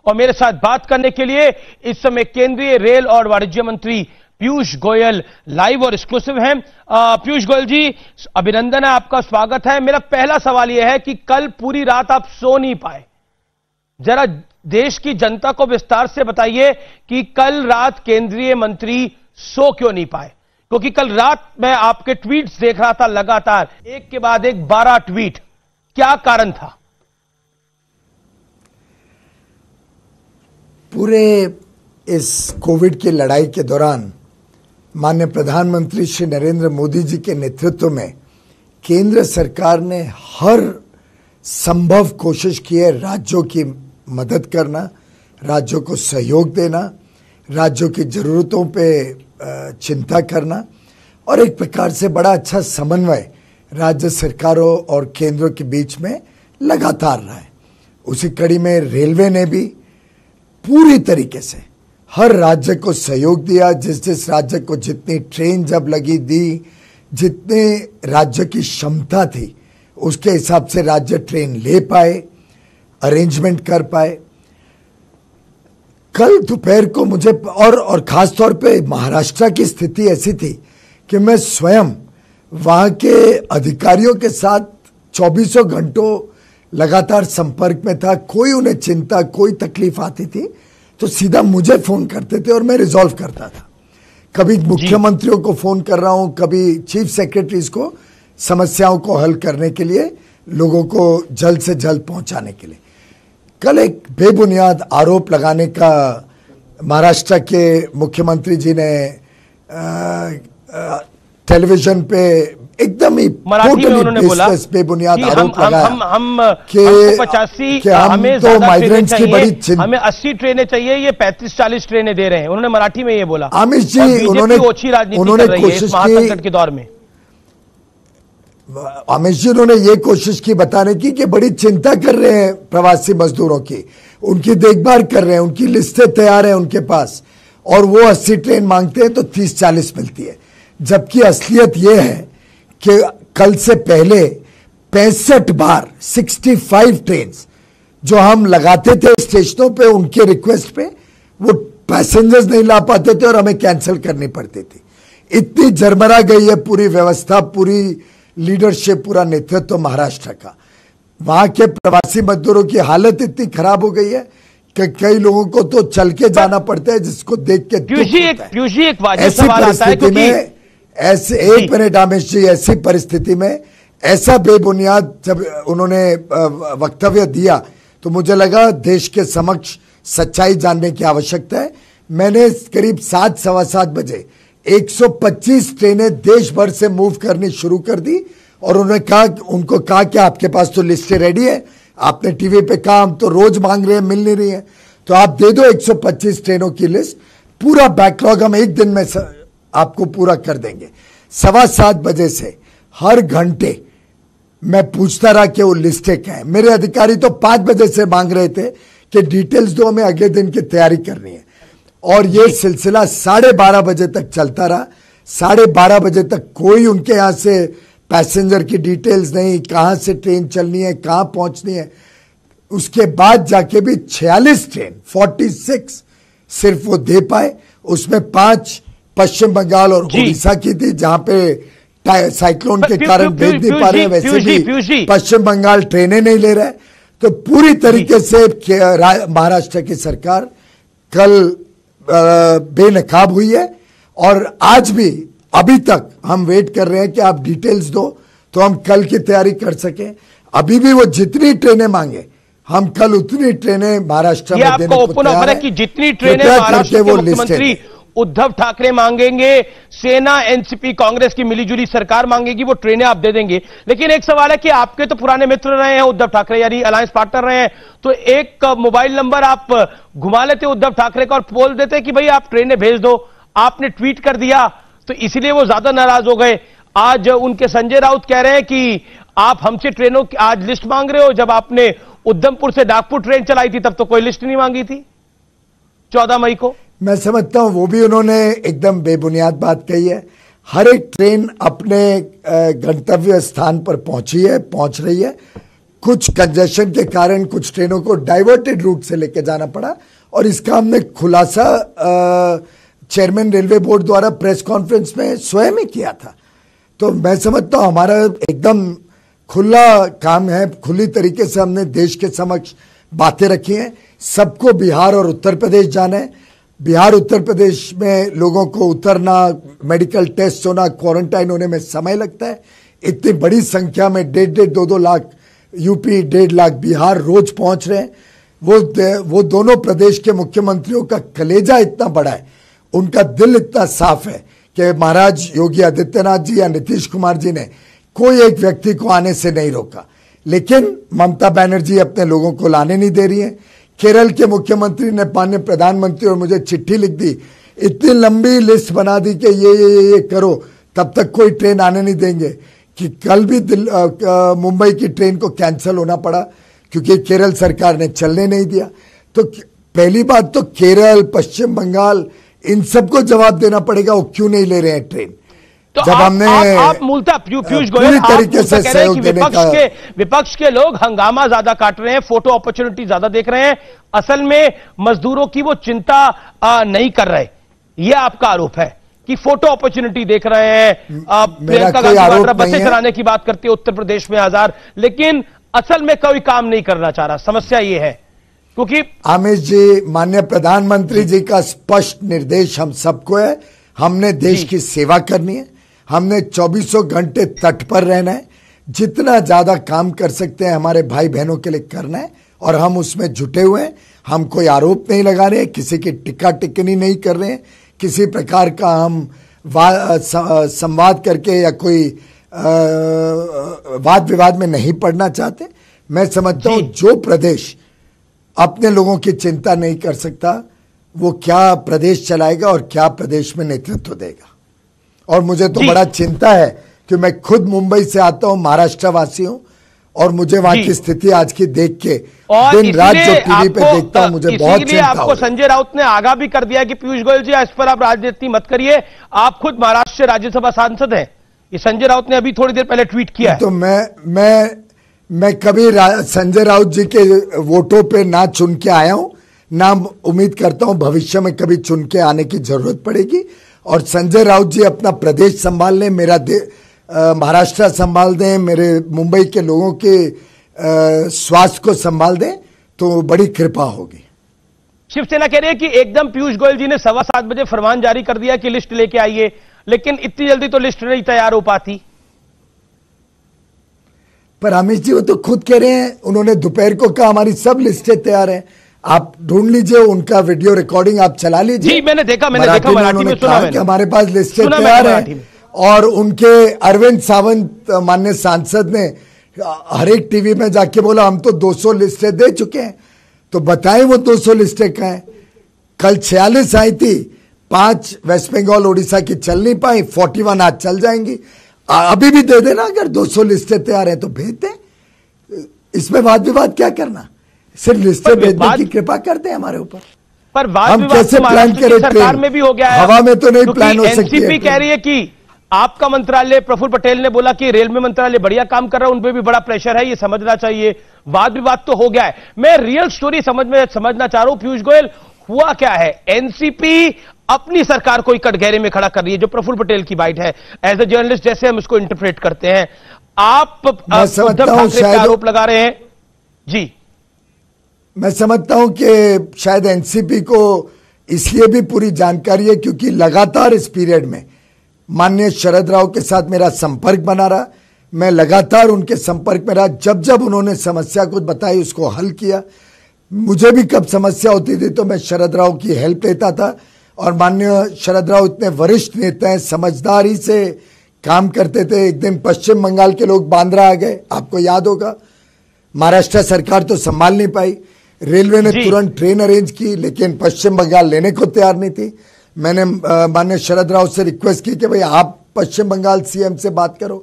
और मेरे साथ बात करने के लिए इस समय केंद्रीय रेल और वाणिज्य मंत्री पीयूष गोयल लाइव और एक्सक्लूसिव हैं। पीयूष गोयल जी, अभिनंदन है, आपका स्वागत है। मेरा पहला सवाल यह है कि कल पूरी रात आप सो नहीं पाए, जरा देश की जनता को विस्तार से बताइए कि कल रात केंद्रीय मंत्री सो क्यों नहीं पाए, क्योंकि कल रात मैं आपके ट्वीट्स देख रहा था, लगातार एक के बाद एक 12 ट्वीट, क्या कारण था? पूरे इस कोविड की लड़ाई के दौरान माननीय प्रधानमंत्री श्री नरेंद्र मोदी जी के नेतृत्व में केंद्र सरकार ने हर संभव कोशिश की है राज्यों की मदद करना, राज्यों को सहयोग देना, राज्यों की जरूरतों पे चिंता करना और एक प्रकार से बड़ा अच्छा समन्वय राज्य सरकारों और केंद्रों के बीच में लगातार रहा है। उसी कड़ी में रेलवे ने भी पूरी तरीके से हर राज्य को सहयोग दिया। जिस राज्य को जितनी ट्रेन जब लगी दी, जितने राज्य की क्षमता थी उसके हिसाब से राज्य ट्रेन ले पाए, अरेंजमेंट कर पाए। कल दोपहर को मुझे और खास तौर पे महाराष्ट्र की स्थिति ऐसी थी कि मैं स्वयं वहां के अधिकारियों के साथ 24 घंटों लगातार संपर्क में था। कोई उन्हें चिंता, कोई तकलीफ आती थी तो सीधा मुझे फोन करते थे और मैं रिजॉल्व करता था। कभी मुख्यमंत्रियों को फोन कर रहा हूं, कभी चीफ सेक्रेटरीज को, समस्याओं को हल करने के लिए, लोगों को जल्द से जल्द पहुंचाने के लिए। कल एक बेबुनियाद आरोप लगाने का महाराष्ट्र के मुख्यमंत्री जी ने टेलीविजन पे एकदम ही मराठी में उन्होंने बोला बेबुनियाद आरोप लगाया हम कि 85 हमें तो माइग्रेंट्स की बड़ी हमें 80 ट्रेनें चाहिए, ये 35-40 ट्रेनें दे रहे हैं। उन्होंने मराठी में ये बोला। अमित जी, उन्होंने कोशिश की के दौर में, अमित जी उन्होंने ये कोशिश की बताने की कि बड़ी चिंता कर रहे हैं प्रवासी मजदूरों की, उनकी देखभाल कर रहे हैं, उनकी लिस्टें तैयार हैं उनके पास, और वो 80 ट्रेन मांगते हैं तो 30-40 मिलती है। जबकि असलियत यह है कि कल से पहले 65 बार 65 ट्रेन जो हम लगाते थे स्टेशनों पे, उनके रिक्वेस्ट पे वो पैसेंजर्स नहीं ला पाते थे और हमें कैंसिल करनी पड़ती थी। इतनी जरमरा गई है पूरी व्यवस्था, पूरी लीडरशिप, पूरा नेतृत्व महाराष्ट्र का। वहां के प्रवासी मजदूरों की हालत इतनी खराब हो गई है कि कई लोगों को तो चल के जाना पड़ता है, जिसको देख के ऐसी परिस्थिति में एक मिनट आमिश जी, ऐसी परिस्थिति में ऐसा बेबुनियाद जब उन्होंने वक्तव्य दिया तो मुझे लगा देश के समक्ष सच्चाई जानने की आवश्यकता है। मैंने करीब 7-7:15 बजे 125 ट्रेनें देश भर से मूव करनी शुरू कर दी और उनको कहा कि आपके पास तो लिस्टें रेडी है, आपने टीवी पे कहा हम तो रोज मांग रहे हैं, मिल नहीं रही है, तो आप दे दो 125 ट्रेनों की लिस्ट। पूरा बैकलॉग हम एक दिन में आपको पूरा कर देंगे। 7:15 बजे से हर घंटे मैं पूछता रहा कि वो लिस्टें क्या है। मेरे अधिकारी तो 5 बजे से मांग रहे थे कि डिटेल्स दो, हमें अगले दिन की तैयारी करनी है। और ये सिलसिला 12:30 बजे तक चलता रहा। 12:30 बजे तक कोई उनके यहां से पैसेंजर की डिटेल्स नहीं, कहां से ट्रेन चलनी है, कहां पहुंचनी है। उसके बाद जाके भी 46 ट्रेन 46 सिर्फ वो दे पाए। उसमें 5 पश्चिम बंगाल और उड़ीसा की थी, जहां पे साइक्लोन के कारण भेज नहीं पा रहे, वैसे भी पश्चिम बंगाल ट्रेनें नहीं ले रहे। तो पूरी तरीके से महाराष्ट्र की सरकार कल बेनकाब हुई है और आज भी अभी तक हम वेट कर रहे हैं कि आप डिटेल्स दो तो हम कल की तैयारी कर सकें। अभी भी वो जितनी ट्रेनें मांगे हम कल उतनी ट्रेनें महाराष्ट्र में देने को तैयार हैं। कि जितनी ट्रेनें महाराष्ट्र के मुख्यमंत्री उद्धव ठाकरे मांगेंगे, सेना, एनसीपी, कांग्रेस की मिलीजुली सरकार मांगेगी, वो ट्रेनें आप दे देंगे। लेकिन एक सवाल है कि आपके तो पुराने मित्र रहे हैं उद्धव ठाकरे, यानी अलायंस पार्टनर रहे हैं, तो एक मोबाइल नंबर आप घुमा लेते उद्धव ठाकरे का और बोल देते कि भाई आप ट्रेनें भेज दो। आपने ट्वीट कर दिया तो इसलिए वो ज्यादा नाराज हो गए। आज उनके संजय राउत कह रहे हैं कि आप हमसे ट्रेनों की आज लिस्ट मांग रहे हो, जब आपने उधमपुर से नागपुर ट्रेन चलाई थी तब तो कोई लिस्ट नहीं मांगी थी 14 मई को। मैं समझता हूं वो भी उन्होंने एकदम बेबुनियाद बात कही है। हर एक ट्रेन अपने गंतव्य स्थान पर पहुंच रही है। कुछ कंजेशन के कारण कुछ ट्रेनों को डाइवर्टेड रूट से लेके जाना पड़ा और इसका हमने खुलासा चेयरमैन रेलवे बोर्ड द्वारा प्रेस कॉन्फ्रेंस में स्वयं ही किया था। तो मैं समझता हूं हमारा एकदम खुला काम है, खुली तरीके से हमने देश के समक्ष बातें रखी हैं। सबको बिहार और उत्तर प्रदेश जाना है। बिहार उत्तर प्रदेश में लोगों को उतरना, मेडिकल टेस्ट होना, क्वारंटाइन होने में समय लगता है। इतनी बड़ी संख्या में 1.5-2 लाख यूपी, 1.5 लाख बिहार रोज पहुंच रहे हैं। वो दोनों प्रदेश के मुख्यमंत्रियों का कलेजा इतना बड़ा है, उनका दिल इतना साफ है कि महाराज योगी आदित्यनाथ जी या नीतीश कुमार जी ने कोई एक व्यक्ति को आने से नहीं रोका। लेकिन ममता बनर्जी अपने लोगों को लाने नहीं दे रही है। केरल के मुख्यमंत्री ने माननीय प्रधानमंत्री और मुझे चिट्ठी लिख दी, इतनी लंबी लिस्ट बना दी कि ये करो, तब तक कोई ट्रेन आने नहीं देंगे कि कल भी मुंबई की ट्रेन को कैंसिल होना पड़ा क्योंकि केरल सरकार ने चलने नहीं दिया। तो पहली बात तो केरल, पश्चिम बंगाल, इन सबको जवाब देना पड़ेगा वो क्यों नहीं ले रहे हैं ट्रेन। तो जब आप मूलतः पीयूष गोयल तरीके से सहयोग देने का विपक्ष के लोग हंगामा ज्यादा काट रहे हैं, फोटो अपॉर्चुनिटी ज्यादा देख रहे हैं, असल में मजदूरों की वो चिंता नहीं कर रहे, ये आपका आरोप है कि फोटो अपॉर्चुनिटी देख रहे हैं। प्रियंका गांधी वाड्रा बसें चलाने की बात करती है उत्तर प्रदेश में 1000, लेकिन असल में कोई काम नहीं करना चाह रहा। समस्या ये है क्योंकि अमित जी, माननीय प्रधानमंत्री जी का स्पष्ट निर्देश हम सबको है, हमने देश की सेवा करनी है, हमने 24 घंटे तट पर रहना है, जितना ज्यादा काम कर सकते हैं हमारे भाई बहनों के लिए करना है और हम उसमें जुटे हुए हैं। हम कोई आरोप नहीं लगा रहे, किसी की टिक्का टिप्पणी नहीं कर रहे हैं, किसी प्रकार का हम संवाद करके या कोई वाद विवाद में नहीं पड़ना चाहते। मैं समझता हूं जो प्रदेश अपने लोगों की चिंता नहीं कर सकता वो क्या प्रदेश चलाएगा और क्या प्रदेश में नेतृत्व देगा। और मुझे तो बड़ा चिंता है कि मैं खुद मुंबई से आता हूं, महाराष्ट्र वासी हूं, और मुझे वहां की स्थिति आज की देख के दिन रात जो टीवी पे देखता हूं मुझे बहुत चिंता है। आपको संजय राउत ने आगाह भी कर दिया कि पीयूष गोयल जी इस पर आप राजनीति मत करिए, आप खुद महाराष्ट्र से राज्यसभा सांसद हैं। ये संजय राउत ने अभी थोड़ी देर पहले ट्वीट किया है। तो मैं कभी संजय राउत जी के वोटों पे ना चुन के आया हूं, ना उम्मीद करता हूं भविष्य में कभी चुन के आने की जरूरत पड़ेगी। और संजय राउत जी अपना प्रदेश संभाल लें, मेरा महाराष्ट्र संभाल दें, मेरे मुंबई के लोगों के स्वास्थ्य को संभाल दें, तो बड़ी कृपा होगी। शिवसेना कह रही है कि एकदम पीयूष गोयल जी ने 7:15 बजे फरमान जारी कर दिया कि लिस्ट लेके आइए, लेकिन इतनी जल्दी तो लिस्ट नहीं तैयार हो पाती। पर अमित जी वो तो खुद कह रहे हैं, उन्होंने दोपहर को कहा हमारी सब लिस्टें तैयार हैं। आप ढूंढ लीजिए उनका वीडियो रिकॉर्डिंग, आप चला लीजिए। जी मैंने देखा मराठी में सुना कि हमारे पास लिस्टें तैयार हैं। और उनके अरविंद सावंत माननीय सांसद ने हर एक टीवी में जाके बोला हम तो 200 लिस्टें दे चुके हैं। तो बताएं वो 200 लिस्टें कहां हैं। कल 46 आई थी, 5 वेस्ट बंगाल उड़ीसा की चल नहीं पाई, 41 आज चल जाएंगी। अभी भी दे देना, अगर 200 लिस्टें तैयार हैं तो भेज दें, इसमें वाद विवाद क्या करना, सिर्फ लिस्टें भेजने की कृपा करते हैं हमारे ऊपर। पर हम कैसे प्लान करें, सरकार में भी हो गया है, हवा में तो नहीं प्लान हो सकती है। एनसीपी कह रही है कि आपका मंत्रालय, प्रफुल्ल पटेल ने बोला कि रेलवे मंत्रालय बढ़िया काम कर रहा है, उन पर भी बड़ा प्रेशर है, ये समझना चाहिए। वाद विवाद तो हो गया है, मैं रियल स्टोरी समझना चाह रहा हूं। पीयूष गोयल, हुआ क्या है? एनसीपी अपनी सरकार को कटघरे में खड़ा कर रही है, जो प्रफुल्ल पटेल की बाइट है। एज ए जर्नलिस्ट जैसे हम इसको इंटरप्रेट करते हैं, आप उद्धव ठाकरे पे आरोप लगा रहे हैं। जी मैं समझता हूं कि शायद एनसीपी को इसलिए भी पूरी जानकारी है क्योंकि लगातार इस पीरियड में माननीय शरद राव के साथ मेरा संपर्क बना रहा। मैं लगातार उनके संपर्क में रहा, जब जब उन्होंने समस्या कुछ बताई उसको हल किया। मुझे भी कब समस्या होती थी तो मैं शरद राव की हेल्प लेता था। और माननीय शरद राव इतने वरिष्ठ नेता हैं, समझदारी से काम करते थे। एक दिन पश्चिम बंगाल के लोग बांद्रा आ गए, आपको याद होगा, महाराष्ट्र सरकार तो संभाल नहीं पाई, रेलवे ने तुरंत ट्रेन अरेंज की, लेकिन पश्चिम बंगाल लेने को तैयार नहीं थी। मैंने माननीय शरद राव से रिक्वेस्ट की कि भाई आप पश्चिम बंगाल सीएम से बात करो,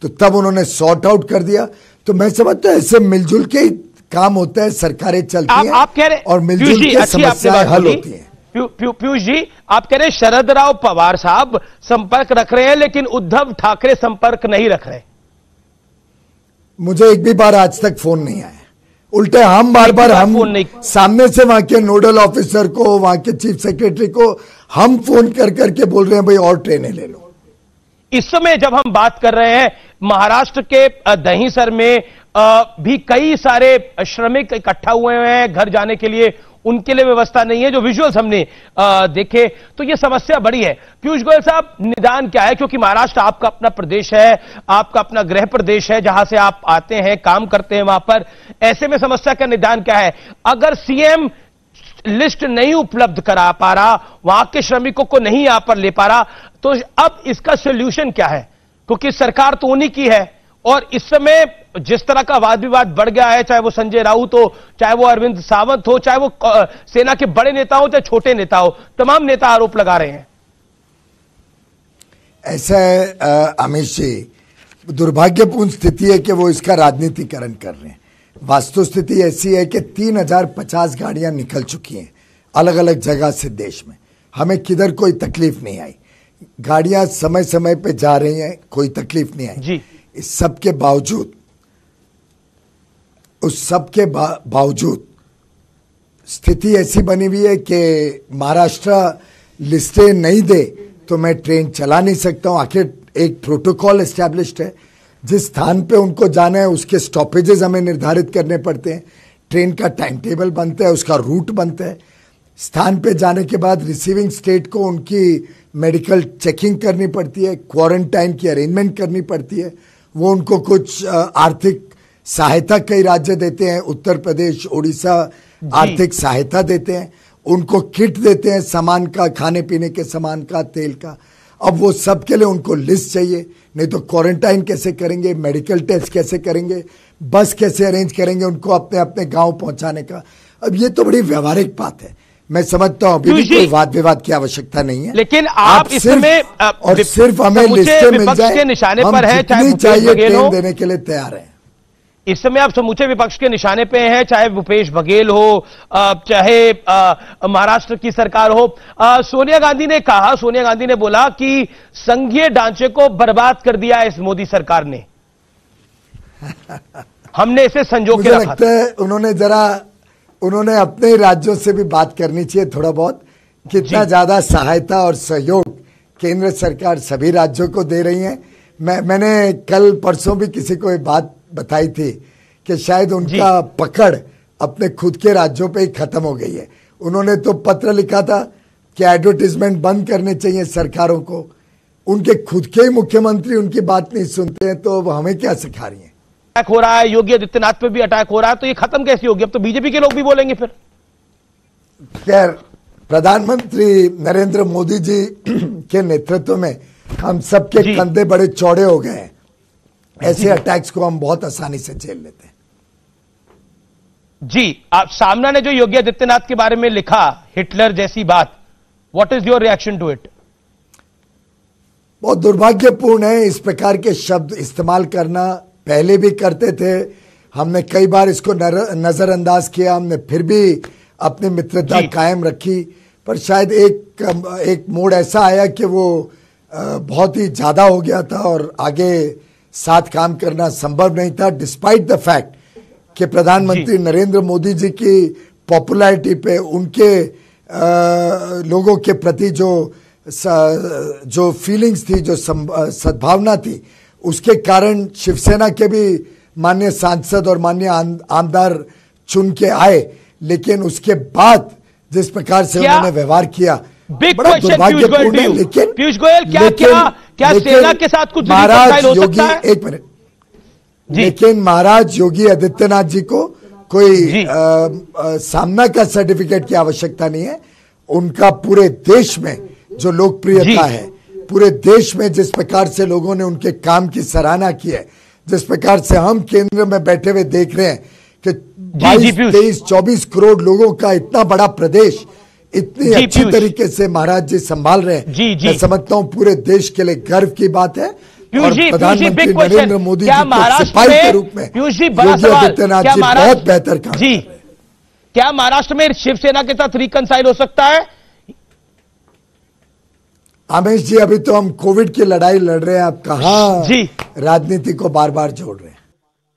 तो तब उन्होंने सॉर्ट आउट कर दिया। तो मैं समझता हूं ऐसे मिलजुल के ही काम होता है, सरकारें चलती हैं आप कह रहे और मिलजुल के समस्याएं हल होती हैं। पीयूष जी, आप कह रहे शरद राव पवार साहब संपर्क रख रहे हैं, लेकिन उद्धव ठाकरे संपर्क नहीं रख रहे। मुझे एक भी बार आज तक फोन नहीं आया। उल्टे हम बार हम सामने से वहां के नोडल ऑफिसर को, वहां के चीफ सेक्रेटरी को हम फोन कर करके बोल रहे हैं भाई और ट्रेनें ले लो। इस समय जब हम बात कर रहे हैं महाराष्ट्र के दहीसर में भी कई सारे श्रमिक इकट्ठा हुए हैं घर जाने के लिए, उनके लिए व्यवस्था नहीं है। जो विजुअल्स हमने देखे तो यह समस्या बड़ी है। पीयूष गोयल साहब, निदान क्या है? क्योंकि महाराष्ट्र आपका अपना प्रदेश है, आपका अपना गृह प्रदेश है, जहां से आप आते हैं, काम करते हैं वहां पर। ऐसे में समस्या का निदान क्या है? अगर सीएम लिस्ट नहीं उपलब्ध करा पा रहा, वहां के श्रमिकों को नहीं यहां पर ले पा रहा, तो अब इसका सोल्यूशन क्या है? क्योंकि सरकार तो उन्हीं की है और इस समय जिस तरह का वाद विवाद बढ़ गया है, चाहे वो संजय राउत हो, चाहे वो अरविंद सावंत हो, चाहे वो सेना के बड़े नेता हो, चाहे छोटे नेता हो, तमाम नेता आरोप लगा रहे हैं। ऐसा है अमित जी, दुर्भाग्यपूर्ण स्थिति है कि वो इसका राजनीतिकरण कर रहे हैं। वास्तु स्थिति ऐसी है कि 3050 गाड़ियां निकल चुकी हैं अलग अलग जगह से देश में। हमें किधर कोई तकलीफ नहीं आई, गाड़ियां समय समय पे जा रही हैं, कोई तकलीफ नहीं आई जी। इस सब के बावजूद, उस सब के बावजूद स्थिति ऐसी बनी हुई है कि महाराष्ट्र लिस्टें नहीं दे तो मैं ट्रेन चला नहीं सकता हूं। आखिर एक प्रोटोकॉल एस्टैब्लिश्ड है, जिस स्थान पे उनको जाना है उसके स्टॉपेजेस हमें निर्धारित करने पड़ते हैं, ट्रेन का टाइम टेबल बनता है, उसका रूट बनता है। स्थान पे जाने के बाद रिसीविंग स्टेट को उनकी मेडिकल चेकिंग करनी पड़ती है, क्वारंटाइन की अरेंजमेंट करनी पड़ती है। वो उनको कुछ आर्थिक सहायता कई राज्य देते हैं, उत्तर प्रदेश, उड़ीसा आर्थिक सहायता देते हैं, उनको किट देते हैं सामान का, खाने पीने के सामान का, तेल का। अब वो सब के लिए उनको लिस्ट चाहिए, नहीं तो क्वारंटाइन कैसे करेंगे, मेडिकल टेस्ट कैसे करेंगे, बस कैसे अरेंज करेंगे उनको अपने अपने गांव पहुंचाने का। अब ये तो बड़ी व्यवहारिक बात है। मैं समझता हूं अभी भी कोई वाद विवाद की आवश्यकता नहीं है, लेकिन आप इसमें और सिर्फ हमें लिस्टें मिल जाए, निशाने हम पर है, चाहे चाहिए ट्रेन देने के लिए तैयार हैं। इस समय आप समूचे विपक्ष के निशाने पे हैं, चाहे भूपेश बघेल हो, चाहे महाराष्ट्र की सरकार हो। सोनिया गांधी ने कहा, सोनिया गांधी ने बोला कि संघीय ढांचे को बर्बाद कर दिया इस मोदी सरकार ने, हमने इसे संजो के रखा। मुझे लगता है उन्होंने अपने राज्यों से भी बात करनी चाहिए थोड़ा बहुत, कितना ज्यादा सहायता और सहयोग केंद्र सरकार सभी राज्यों को दे रही है। मैंने कल परसों भी किसी को ये बात बताई थी कि शायद उनका पकड़ अपने खुद के राज्यों पे ही खत्म हो गई है। उन्होंने तो पत्र लिखा था कि एडवर्टीजमेंट बंद करने चाहिए सरकारों को। उनके खुद के ही मुख्यमंत्री उनकी बात नहीं सुनते हैं, तो हमें क्या सिखा रही है? अटैक हो रहा है, योगी आदित्यनाथ पे भी अटैक हो रहा है, तो ये खत्म कैसी होगी? अब तो बीजेपी के लोग भी बोलेंगे फिर। खैर, प्रधानमंत्री नरेंद्र मोदी जी के नेतृत्व में हम सबके कंधे बड़े चौड़े हो गए हैं। ऐसे अटैक्स को हम बहुत आसानी से झेल लेते हैं। जी, आप सामना ने जो योगी आदित्यनाथ के बारे में लिखा, हिटलर जैसी बात, what is your reaction to it? बहुत दुर्भाग्यपूर्ण है इस प्रकार के शब्द इस्तेमाल करना। पहले भी करते थे, हमने कई बार इसको नजरअंदाज किया, हमने फिर भी अपनी मित्रता कायम रखी, पर शायद एक मोड़ ऐसा आया कि वो बहुत ही ज्यादा हो गया था और आगे साथ काम करना संभव नहीं था। डिस्पाइट द फैक्ट कि प्रधानमंत्री नरेंद्र मोदी जी की पॉपुलैरिटी पे, उनके लोगों के प्रति जो फीलिंग्स थी, जो सद्भावना थी, उसके कारण शिवसेना के भी माननीय सांसद और माननीय आमदार चुन के आए। लेकिन उसके बाद जिस प्रकार से उन्होंने व्यवहार किया, बड़ा दुर्भाग्यपूर्ण है। लेकिन पीयूष गोयल, क्या सेना के साथ कुछ महाराज योगी, एक मिनट, लेकिन महाराज योगी आदित्यनाथ जी को कोई सामना का सर्टिफिकेट की आवश्यकता नहीं है। उनका पूरे देश में जो लोकप्रियता है, पूरे देश में जिस प्रकार से लोगों ने उनके काम की सराहना की है, जिस प्रकार से हम केंद्र में बैठे हुए देख रहे हैं कि 22-23-24 करोड़ लोगों का इतना बड़ा प्रदेश इतनी अच्छी तरीके से महाराज जी संभाल रहे हैं, मैं समझता हूं पूरे देश के लिए गर्व की बात है। और प्रधानमंत्री नरेंद्र मोदी जी के सिपाही के रूप में योगी आदित्यनाथ जी बहुत बेहतर काम। जी, क्या महाराष्ट्र में शिवसेना के साथ रिकंसाइल हो सकता है? आमेश जी, अभी तो हम कोविड की लड़ाई लड़ रहे हैं, आप कहां राजनीति को बार बार जोड़ रहे हैं?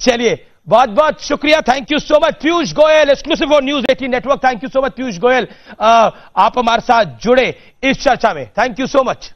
चलिए, बहुत बहुत शुक्रिया, thank you so much Piyush Goyal, exclusive for news 18 network. Thank you so much Piyush Goyal, आप हमारे साथ जुड़े इस चर्चा में, थैंक यू सो मच।